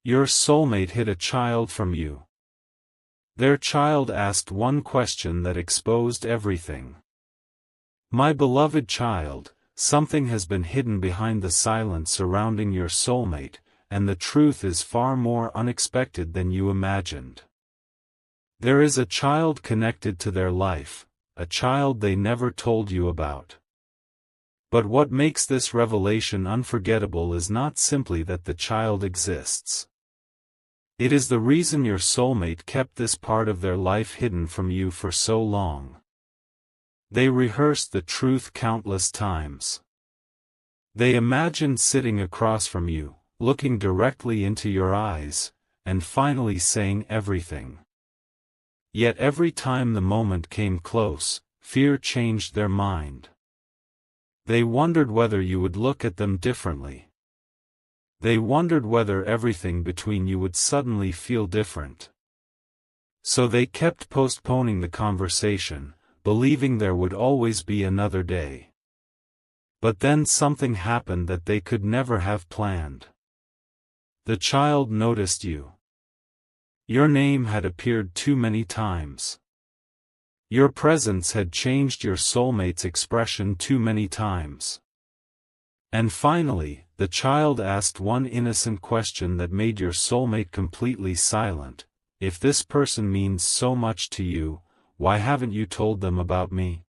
Your soulmate hid a child from you. Their child asked one question that exposed everything. My beloved child, something has been hidden behind the silence surrounding your soulmate, and the truth is far more unexpected than you imagined. There is a child connected to their life, a child they never told you about. But what makes this revelation unforgettable is not simply that the child exists. It is the reason your soulmate kept this part of their life hidden from you for so long. They rehearsed the truth countless times. They imagined sitting across from you, looking directly into your eyes, and finally saying everything. Yet every time the moment came close, fear changed their mind. They wondered whether you would look at them differently. They wondered whether everything between you would suddenly feel different. So they kept postponing the conversation, believing there would always be another day. But then something happened that they could never have planned. The child noticed you. Your name had appeared too many times. Your presence had changed your soulmate's expression too many times. And finally, the child asked one innocent question that made your soulmate completely silent. If this person means so much to you, why haven't you told them about me?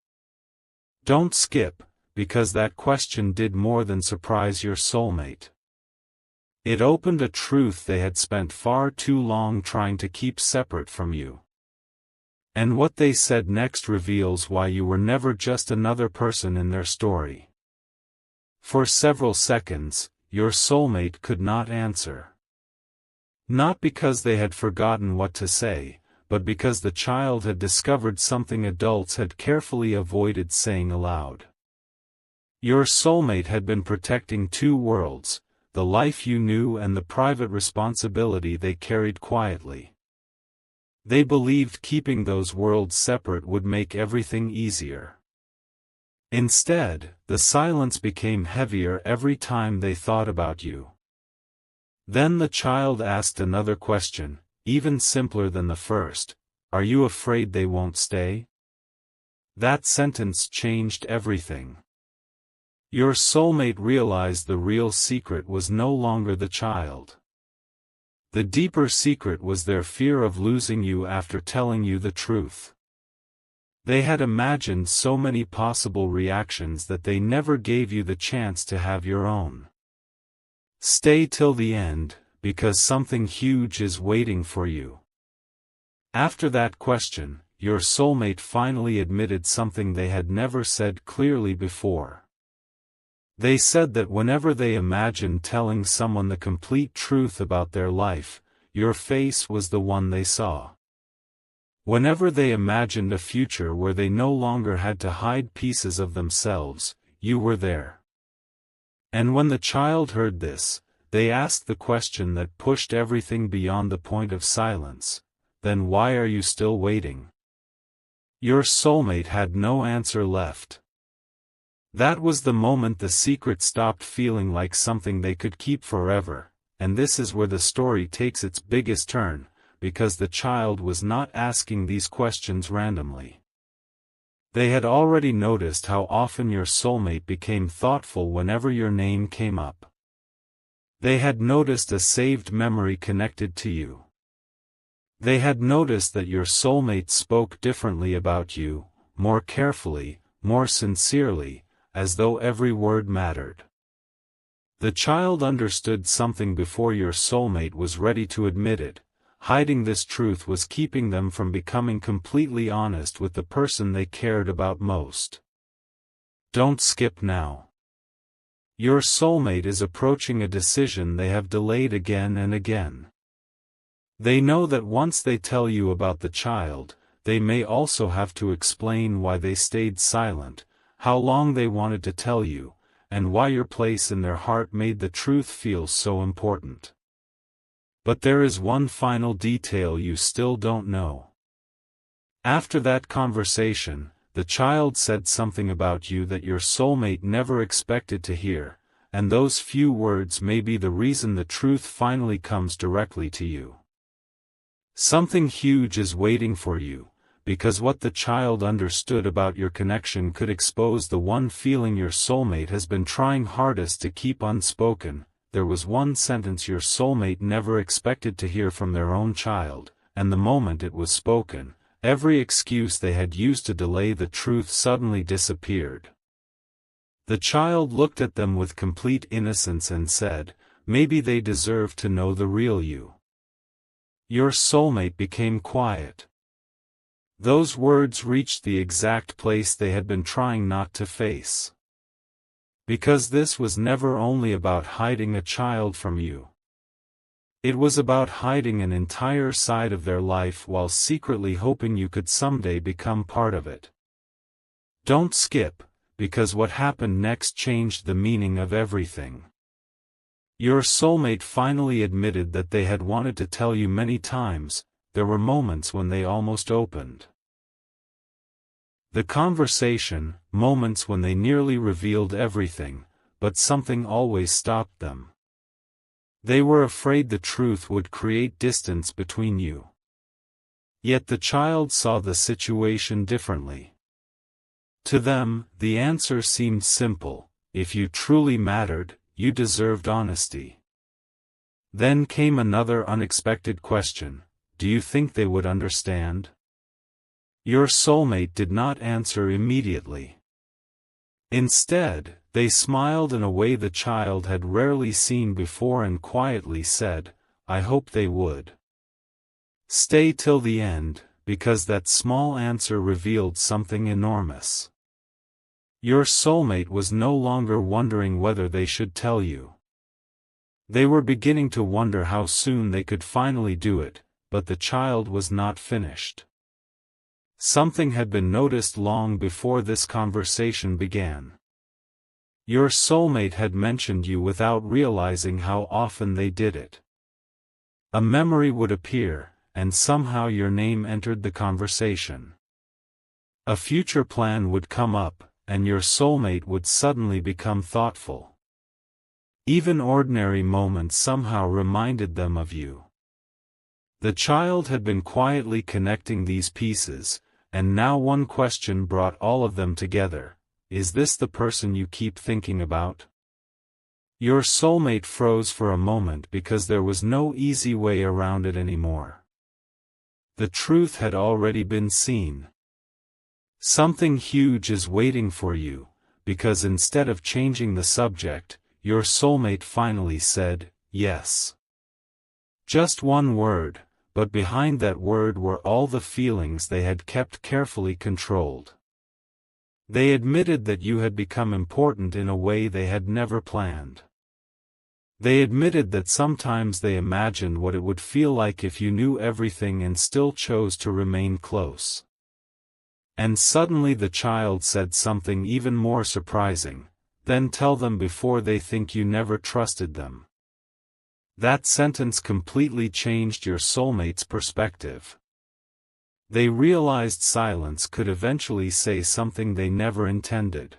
Don't skip, because that question did more than surprise your soulmate. It opened a truth they had spent far too long trying to keep separate from you. And what they said next reveals why you were never just another person in their story. For several seconds, your soulmate could not answer. Not because they had forgotten what to say, but because the child had discovered something adults had carefully avoided saying aloud. Your soulmate had been protecting two worlds, the life you knew and the private responsibility they carried quietly. They believed keeping those worlds separate would make everything easier. Instead, the silence became heavier every time they thought about you. Then the child asked another question, even simpler than the first. Are you afraid they won't stay? That sentence changed everything. Your soulmate realized the real secret was no longer the child. The deeper secret was their fear of losing you after telling you the truth. They had imagined so many possible reactions that they never gave you the chance to have your own. Stay till the end, because something huge is waiting for you. After that question, your soulmate finally admitted something they had never said clearly before. They said that whenever they imagined telling someone the complete truth about their life, your face was the one they saw. Whenever they imagined a future where they no longer had to hide pieces of themselves, you were there. And when the child heard this, they asked the question that pushed everything beyond the point of silence. Then why are you still waiting? Your soulmate had no answer left. That was the moment the secret stopped feeling like something they could keep forever, and this is where the story takes its biggest turn, because the child was not asking these questions randomly. They had already noticed how often your soulmate became thoughtful whenever your name came up. They had noticed a saved memory connected to you. They had noticed that your soulmate spoke differently about you, more carefully, more sincerely, as though every word mattered. The child understood something before your soulmate was ready to admit it. Hiding this truth was keeping them from becoming completely honest with the person they cared about most. Don't skip now. Your soulmate is approaching a decision they have delayed again and again. They know that once they tell you about the child, they may also have to explain why they stayed silent, how long they wanted to tell you, and why your place in their heart made the truth feel so important. But there is one final detail you still don't know. After that conversation, the child said something about you that your soulmate never expected to hear, and those few words may be the reason the truth finally comes directly to you. Something huge is waiting for you, because what the child understood about your connection could expose the one feeling your soulmate has been trying hardest to keep unspoken. There was one sentence your soulmate never expected to hear from their own child, and the moment it was spoken, every excuse they had used to delay the truth suddenly disappeared. The child looked at them with complete innocence and said, "Maybe they deserve to know the real you." Your soulmate became quiet. Those words reached the exact place they had been trying not to face. Because this was never only about hiding a child from you. It was about hiding an entire side of their life while secretly hoping you could someday become part of it. Don't skip, because what happened next changed the meaning of everything. Your soulmate finally admitted that they had wanted to tell you many times. There were moments when they almost opened the conversation, moments when they nearly revealed everything, but something always stopped them. They were afraid the truth would create distance between you. Yet the child saw the situation differently. To them, the answer seemed simple: if you truly mattered, you deserved honesty. Then came another unexpected question: do you think they would understand? Your soulmate did not answer immediately. Instead, they smiled in a way the child had rarely seen before and quietly said, "I hope they would stay till the end," because that small answer revealed something enormous. Your soulmate was no longer wondering whether they should tell you. They were beginning to wonder how soon they could finally do it, but the child was not finished. Something had been noticed long before this conversation began. Your soulmate had mentioned you without realizing how often they did it. A memory would appear, and somehow your name entered the conversation. A future plan would come up, and your soulmate would suddenly become thoughtful. Even ordinary moments somehow reminded them of you. The child had been quietly connecting these pieces, and now one question brought all of them together: is this the person you keep thinking about? Your soulmate froze for a moment because there was no easy way around it anymore. The truth had already been seen. Something huge is waiting for you, because instead of changing the subject, your soulmate finally said, "Yes." Just one word, but behind that word were all the feelings they had kept carefully controlled. They admitted that you had become important in a way they had never planned. They admitted that sometimes they imagined what it would feel like if you knew everything and still chose to remain close. And suddenly the child said something even more surprising: "Then tell them before they think you never trusted them." That sentence completely changed your soulmate's perspective. They realized silence could eventually say something they never intended.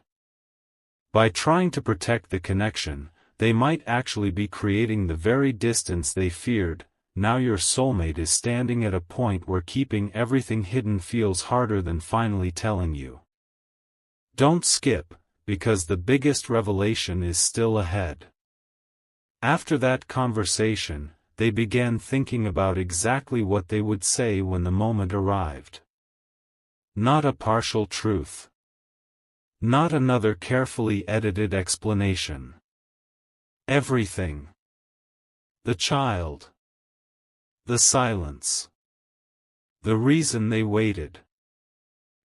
By trying to protect the connection, they might actually be creating the very distance they feared. Now your soulmate is standing at a point where keeping everything hidden feels harder than finally telling you. Don't skip, because the biggest revelation is still ahead. After that conversation, they began thinking about exactly what they would say when the moment arrived. Not a partial truth. Not another carefully edited explanation. Everything. The child. The silence. The reason they waited.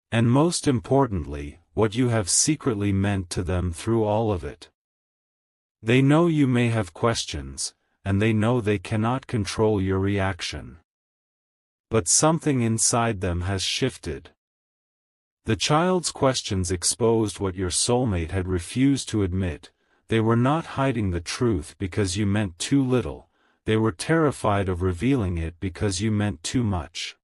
And most importantly, what you have secretly meant to them through all of it. They know you may have questions, and they know they cannot control your reaction. But something inside them has shifted. The child's questions exposed what your soulmate had refused to admit. They were not hiding the truth because you meant too little, they were terrified of revealing it because you meant too much.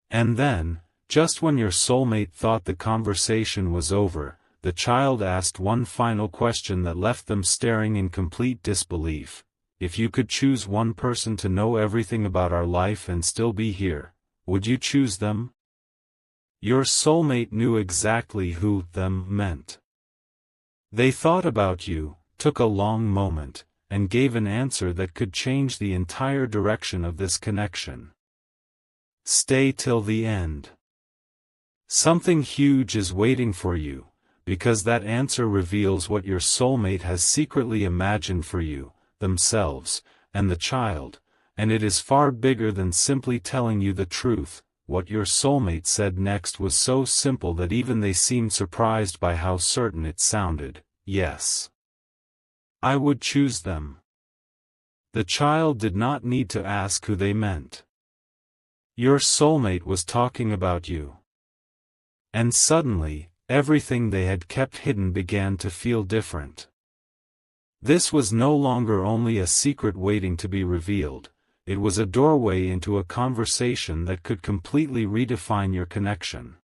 And then, just when your soulmate thought the conversation was over, the child asked one final question that left them staring in complete disbelief. If you could choose one person to know everything about our life and still be here, would you choose them? Your soulmate knew exactly who "them" meant. They thought about you, took a long moment, and gave an answer that could change the entire direction of this connection. Stay till the end. Something huge is waiting for you, because that answer reveals what your soulmate has secretly imagined for you, themselves, and the child, and it is far bigger than simply telling you the truth. What your soulmate said next was so simple that even they seemed surprised by how certain it sounded. Yes, I would choose them. The child did not need to ask who they meant. Your soulmate was talking about you. And suddenly, everything they had kept hidden began to feel different. This was no longer only a secret waiting to be revealed. It was a doorway into a conversation that could completely redefine your connection.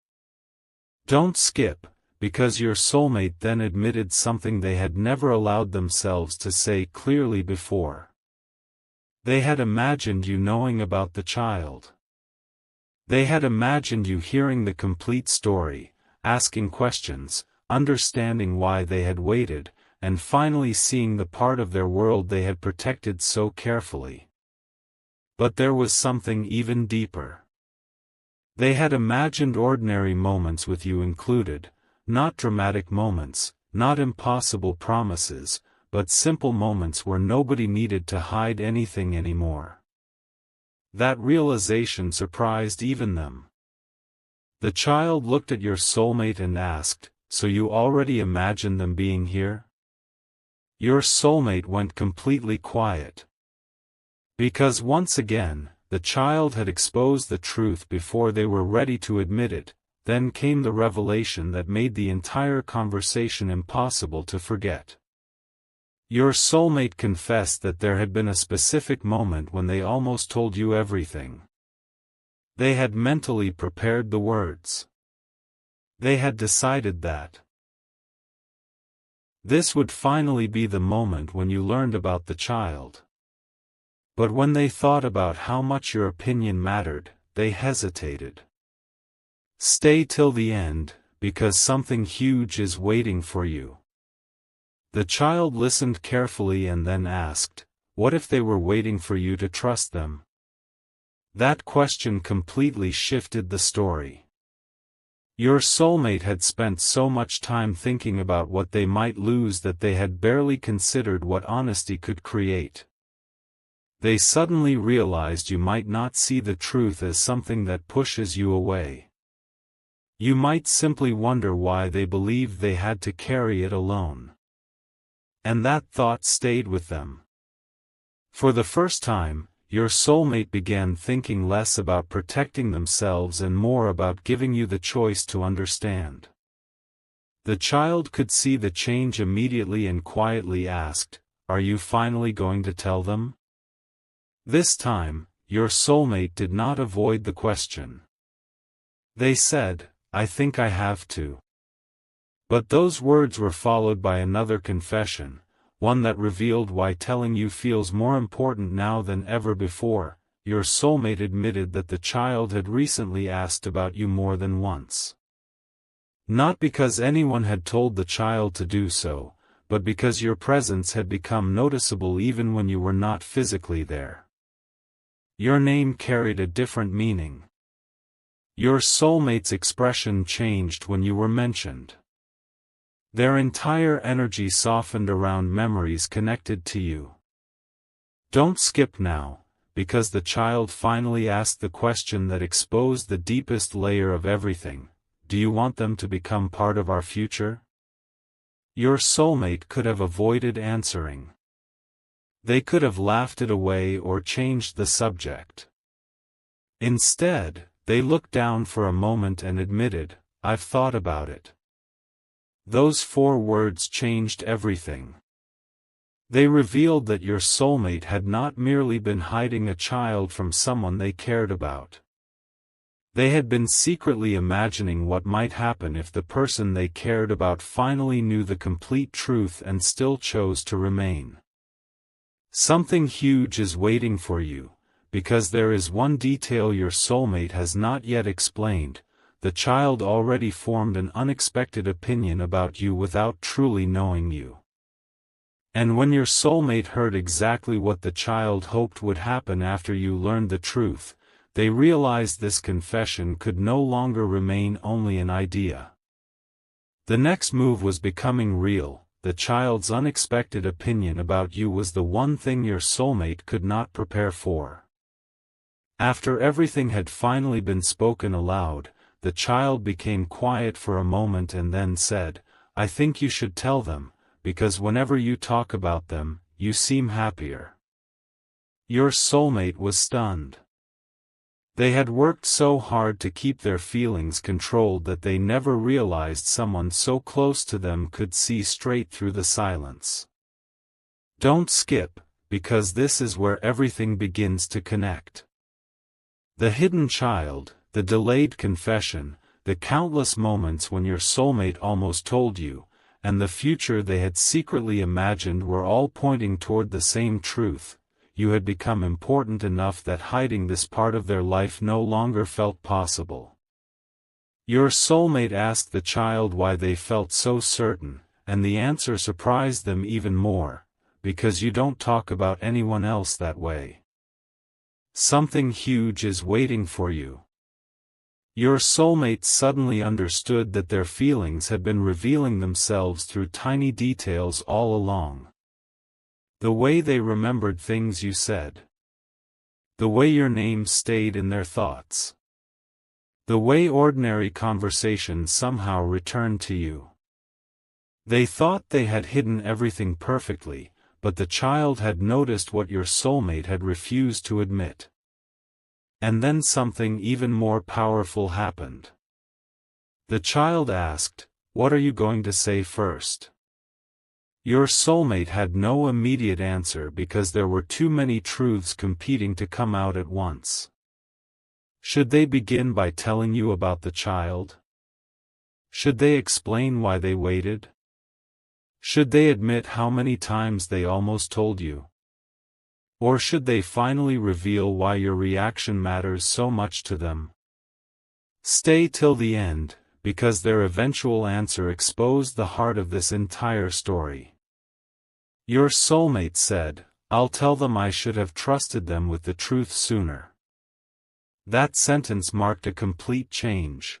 Don't skip, because your soulmate then admitted something they had never allowed themselves to say clearly before. They had imagined you knowing about the child. They had imagined you hearing the complete story, asking questions, understanding why they had waited, and finally seeing the part of their world they had protected so carefully. But there was something even deeper. They had imagined ordinary moments with you included, not dramatic moments, not impossible promises, but simple moments where nobody needed to hide anything anymore. That realization surprised even them. The child looked at your soulmate and asked, "So you already imagined them being here?" Your soulmate went completely quiet. Because once again, the child had exposed the truth before they were ready to admit it. Then came the revelation that made the entire conversation impossible to forget. Your soulmate confessed that there had been a specific moment when they almost told you everything. They had mentally prepared the words. They had decided that this would finally be the moment when you learned about the child. But when they thought about how much your opinion mattered, they hesitated. Stay till the end, because something huge is waiting for you. The child listened carefully and then asked, "What if they were waiting for you to trust them?" That question completely shifted the story. Your soulmate had spent so much time thinking about what they might lose that they had barely considered what honesty could create. They suddenly realized you might not see the truth as something that pushes you away. You might simply wonder why they believed they had to carry it alone. And that thought stayed with them. For the first time, your soulmate began thinking less about protecting themselves and more about giving you the choice to understand. The child could see the change immediately and quietly asked, "Are you finally going to tell them?" This time, your soulmate did not avoid the question. They said, "I think I have to." But those words were followed by another confession, one that revealed why telling you feels more important now than ever before. Your soulmate admitted that the child had recently asked about you more than once. Not because anyone had told the child to do so, but because your presence had become noticeable even when you were not physically there. Your name carried a different meaning. Your soulmate's expression changed when you were mentioned. Their entire energy softened around memories connected to you. Don't skip now, because the child finally asked the question that exposed the deepest layer of everything. Do you want them to become part of our future? Your soulmate could have avoided answering. They could have laughed it away or changed the subject. Instead, they looked down for a moment and admitted, "I've thought about it." Those 4 words changed everything. They revealed that your soulmate had not merely been hiding a child from someone they cared about. They had been secretly imagining what might happen if the person they cared about finally knew the complete truth and still chose to remain. Something huge is waiting for you, because there is one detail your soulmate has not yet explained. The child already formed an unexpected opinion about you without truly knowing you. And when your soulmate heard exactly what the child hoped would happen after you learned the truth, they realized this confession could no longer remain only an idea. The next move was becoming real. The child's unexpected opinion about you was the one thing your soulmate could not prepare for. After everything had finally been spoken aloud, the child became quiet for a moment and then said, "I think you should tell them, because whenever you talk about them, you seem happier." Your soulmate was stunned. They had worked so hard to keep their feelings controlled that they never realized someone so close to them could see straight through the silence. Don't skip, because this is where everything begins to connect. The hidden child, the delayed confession, the countless moments when your soulmate almost told you, and the future they had secretly imagined were all pointing toward the same truth. You had become important enough that hiding this part of their life no longer felt possible. Your soulmate asked the child why they felt so certain, and the answer surprised them even more, because you don't talk about anyone else that way. Something huge is waiting for you. Your soulmate suddenly understood that their feelings had been revealing themselves through tiny details all along. The way they remembered things you said. The way your name stayed in their thoughts. The way ordinary conversations somehow returned to you. They thought they had hidden everything perfectly, but the child had noticed what your soulmate had refused to admit. And then something even more powerful happened. The child asked, "What are you going to say first?" Your soulmate had no immediate answer because there were too many truths competing to come out at once. Should they begin by telling you about the child? Should they explain why they waited? Should they admit how many times they almost told you? Or should they finally reveal why your reaction matters so much to them? Stay till the end, because their eventual answer exposed the heart of this entire story. Your soulmate said, "I'll tell them I should have trusted them with the truth sooner." That sentence marked a complete change.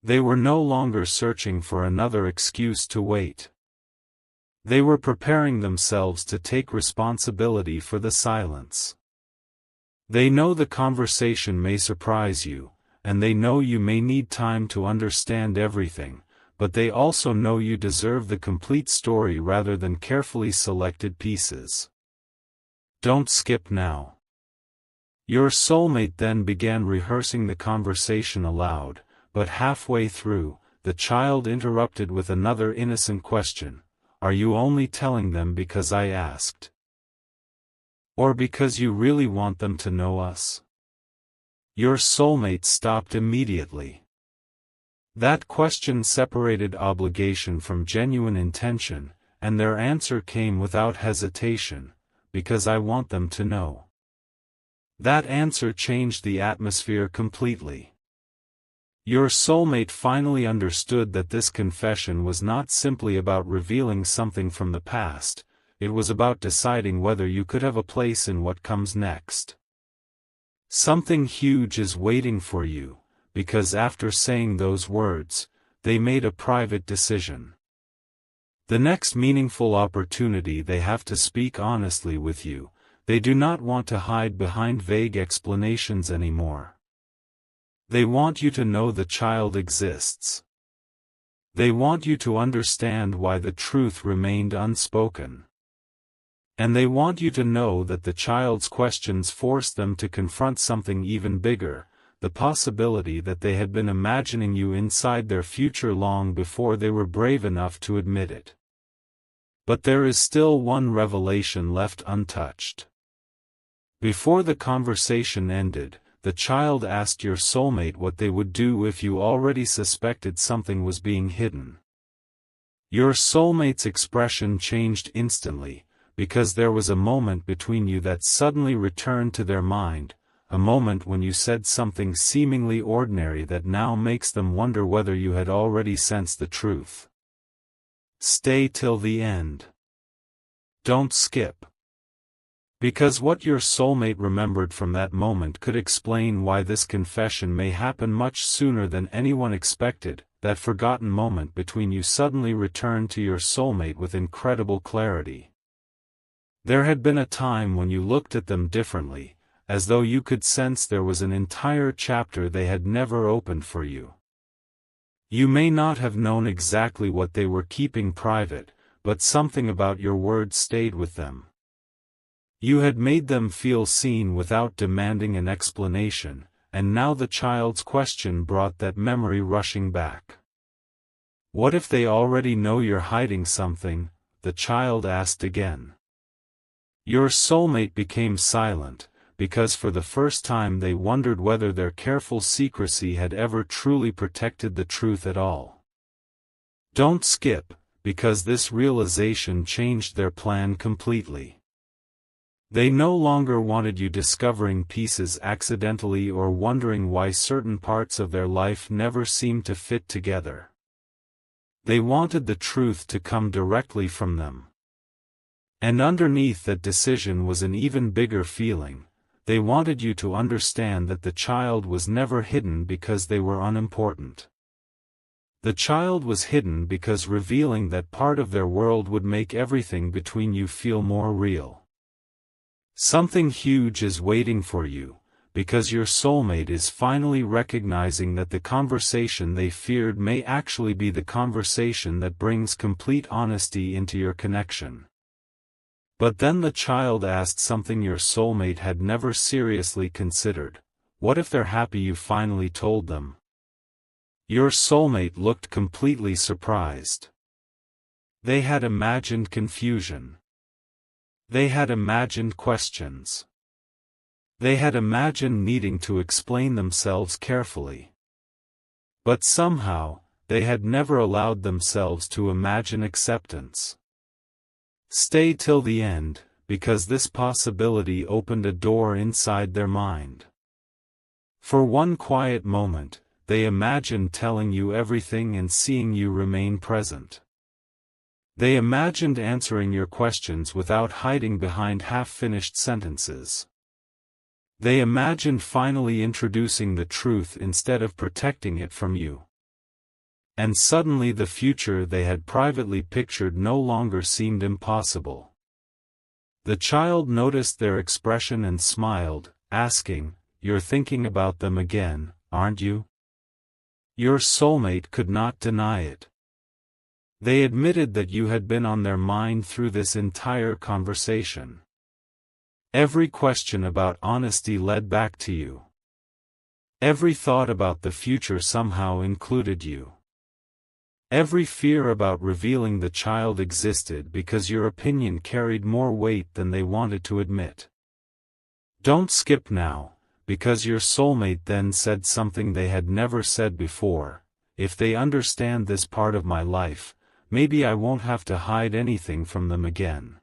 They were no longer searching for another excuse to wait. They were preparing themselves to take responsibility for the silence. They know the conversation may surprise you, and they know you may need time to understand everything, but they also know you deserve the complete story rather than carefully selected pieces. Don't skip now. Your soulmate then began rehearsing the conversation aloud, but halfway through, the child interrupted with another innocent question. "Are you only telling them because I asked? Or because you really want them to know us?" Your soulmate stopped immediately. That question separated obligation from genuine intention, and their answer came without hesitation, "Because I want them to know." That answer changed the atmosphere completely. Your soulmate finally understood that this confession was not simply about revealing something from the past, it was about deciding whether you could have a place in what comes next. Something huge is waiting for you, because after saying those words, they made a private decision. The next meaningful opportunity they have to speak honestly with you. They do not want to hide behind vague explanations anymore. They want you to know the child exists. They want you to understand why the truth remained unspoken. And they want you to know that the child's questions forced them to confront something even bigger, the possibility that they had been imagining you inside their future long before they were brave enough to admit it. But there is still one revelation left untouched. Before the conversation ended, the child asked your soulmate what they would do if you already suspected something was being hidden. Your soulmate's expression changed instantly, because there was a moment between you that suddenly returned to their mind, a moment when you said something seemingly ordinary that now makes them wonder whether you had already sensed the truth. Stay till the end. Don't skip. Because what your soulmate remembered from that moment could explain why this confession may happen much sooner than anyone expected. That forgotten moment between you suddenly returned to your soulmate with incredible clarity. There had been a time when you looked at them differently, as though you could sense there was an entire chapter they had never opened for you. You may not have known exactly what they were keeping private, but something about your words stayed with them. You had made them feel seen without demanding an explanation, and now the child's question brought that memory rushing back. What if they already know you're hiding something? The child asked again. Your soulmate became silent, because for the first time they wondered whether their careful secrecy had ever truly protected the truth at all. Don't skip, because this realization changed their plan completely. They no longer wanted you discovering pieces accidentally or wondering why certain parts of their life never seemed to fit together. They wanted the truth to come directly from them. And underneath that decision was an even bigger feeling. They wanted you to understand that the child was never hidden because they were unimportant. The child was hidden because revealing that part of their world would make everything between you feel more real. Something huge is waiting for you, because your soulmate is finally recognizing that the conversation they feared may actually be the conversation that brings complete honesty into your connection. But then the child asked something your soulmate had never seriously considered. What if they're happy you finally told them? Your soulmate looked completely surprised. They had imagined confusion. They had imagined questions. They had imagined needing to explain themselves carefully. But somehow, they had never allowed themselves to imagine acceptance. Stay till the end, because this possibility opened a door inside their mind. For one quiet moment, they imagined telling you everything and seeing you remain present. They imagined answering your questions without hiding behind half-finished sentences. They imagined finally introducing the truth instead of protecting it from you. And suddenly the future they had privately pictured no longer seemed impossible. The child noticed their expression and smiled, asking, "You're thinking about them again, aren't you?" Your soulmate could not deny it. They admitted that you had been on their mind through this entire conversation. Every question about honesty led back to you. Every thought about the future somehow included you. Every fear about revealing the child existed because your opinion carried more weight than they wanted to admit. Don't skip now, because your soulmate then said something they had never said before. If they understand this part of my life, maybe I won't have to hide anything from them again.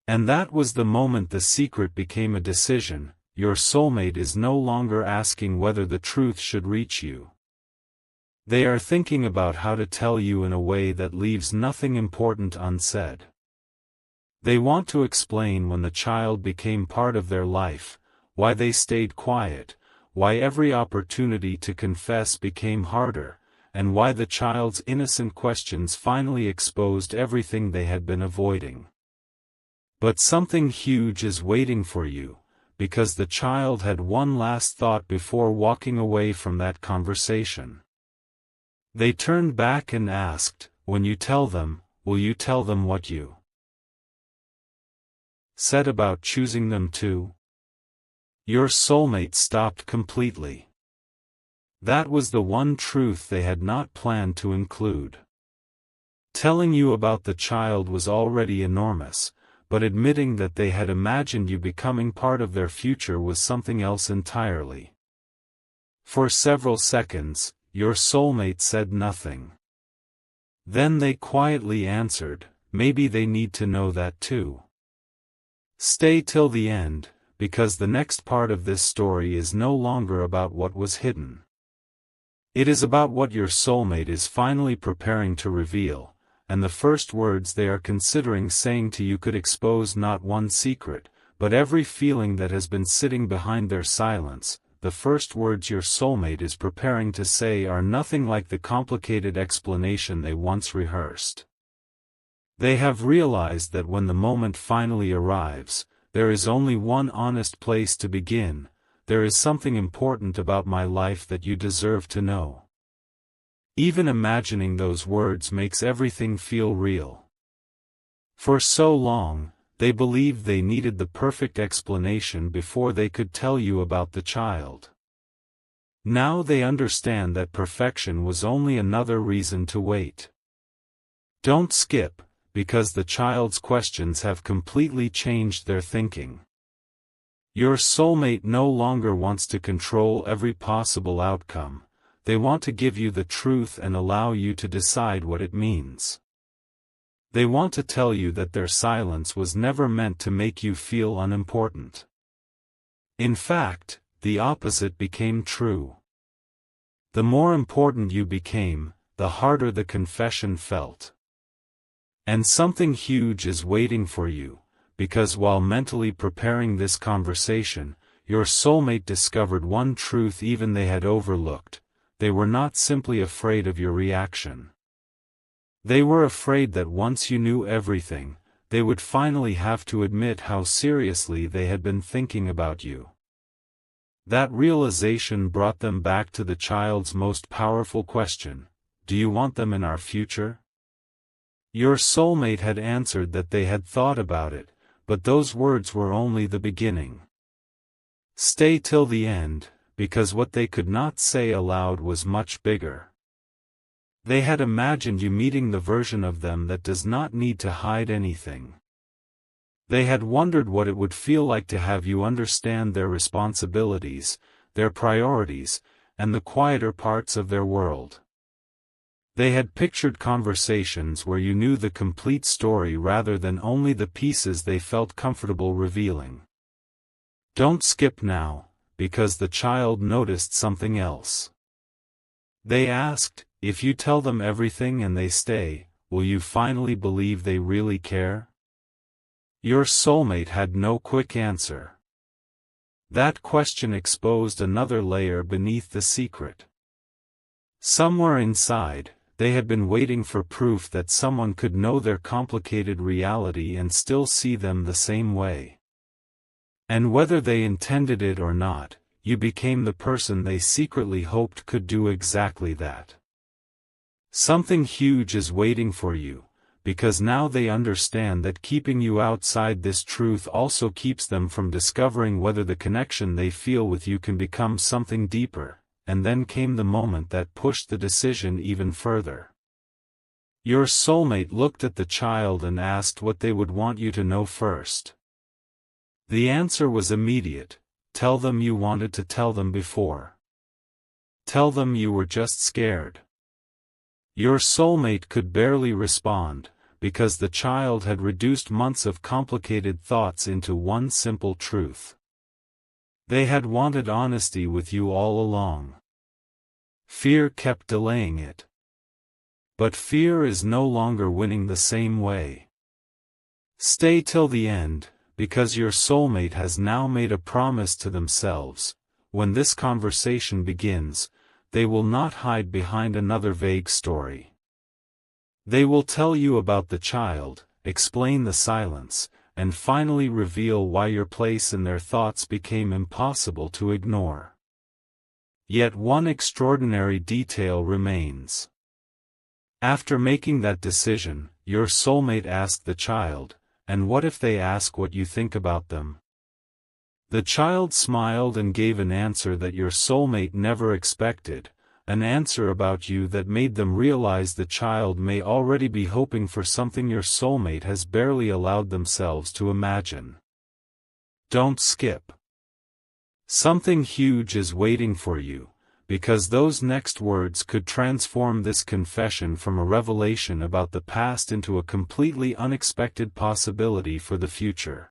And that was the moment the secret became a decision. Your soulmate is no longer asking whether the truth should reach you. They are thinking about how to tell you in a way that leaves nothing important unsaid. They want to explain when the child became part of their life, why they stayed quiet, why every opportunity to confess became harder, and why the child's innocent questions finally exposed everything they had been avoiding. But something huge is waiting for you, because the child had one last thought before walking away from that conversation. They turned back and asked, "When you tell them, will you tell them what you said about choosing them too?" Your soulmate stopped completely. That was the one truth they had not planned to include. Telling you about the child was already enormous, but admitting that they had imagined you becoming part of their future was something else entirely. For several seconds, your soulmate said nothing. Then they quietly answered, "Maybe they need to know that too." Stay till the end, because the next part of this story is no longer about what was hidden. It is about what your soulmate is finally preparing to reveal, and the first words they are considering saying to you could expose not one secret, but every feeling that has been sitting behind their silence. The first words your soulmate is preparing to say are nothing like the complicated explanation they once rehearsed. They have realized that when the moment finally arrives, there is only one honest place to begin. There is something important about my life that you deserve to know. Even imagining those words makes everything feel real. For so long, they believed they needed the perfect explanation before they could tell you about the child. Now they understand that perfection was only another reason to wait. Don't skip, because the child's questions have completely changed their thinking. Your soulmate no longer wants to control every possible outcome. They want to give you the truth and allow you to decide what it means. They want to tell you that their silence was never meant to make you feel unimportant. In fact, the opposite became true. The more important you became, the harder the confession felt. And something huge is waiting for you, because while mentally preparing this conversation, your soulmate discovered one truth even they had overlooked. They were not simply afraid of your reaction. They were afraid that once you knew everything, they would finally have to admit how seriously they had been thinking about you. That realization brought them back to the child's most powerful question: do you want them in our future? Your soulmate had answered that they had thought about it, but those words were only the beginning. Stay till the end, because what they could not say aloud was much bigger. They had imagined you meeting the version of them that does not need to hide anything. They had wondered what it would feel like to have you understand their responsibilities, their priorities, and the quieter parts of their world. They had pictured conversations where you knew the complete story rather than only the pieces they felt comfortable revealing. Don't skip now, because the child noticed something else. They asked, if you tell them everything and they stay, will you finally believe they really care? Your soulmate had no quick answer. That question exposed another layer beneath the secret. Somewhere inside, they had been waiting for proof that someone could know their complicated reality and still see them the same way. And whether they intended it or not, you became the person they secretly hoped could do exactly that. Something huge is waiting for you, because now they understand that keeping you outside this truth also keeps them from discovering whether the connection they feel with you can become something deeper. And then came the moment that pushed the decision even further. Your soulmate looked at the child and asked what they would want you to know first. The answer was immediate: tell them you wanted to tell them before. Tell them you were just scared. Your soulmate could barely respond, because the child had reduced months of complicated thoughts into one simple truth. They had wanted honesty with you all along. Fear kept delaying it. But fear is no longer winning the same way. Stay till the end, because your soulmate has now made a promise to themselves. When this conversation begins, they will not hide behind another vague story. They will tell you about the child, explain the silence, and finally reveal why your place in their thoughts became impossible to ignore. Yet one extraordinary detail remains. After making that decision, your soulmate asked the child, "And what if they ask what you think about them?" The child smiled and gave an answer that your soulmate never expected: an answer about you that made them realize the child may already be hoping for something your soulmate has barely allowed themselves to imagine. Don't skip. Something huge is waiting for you, because those next words could transform this confession from a revelation about the past into a completely unexpected possibility for the future.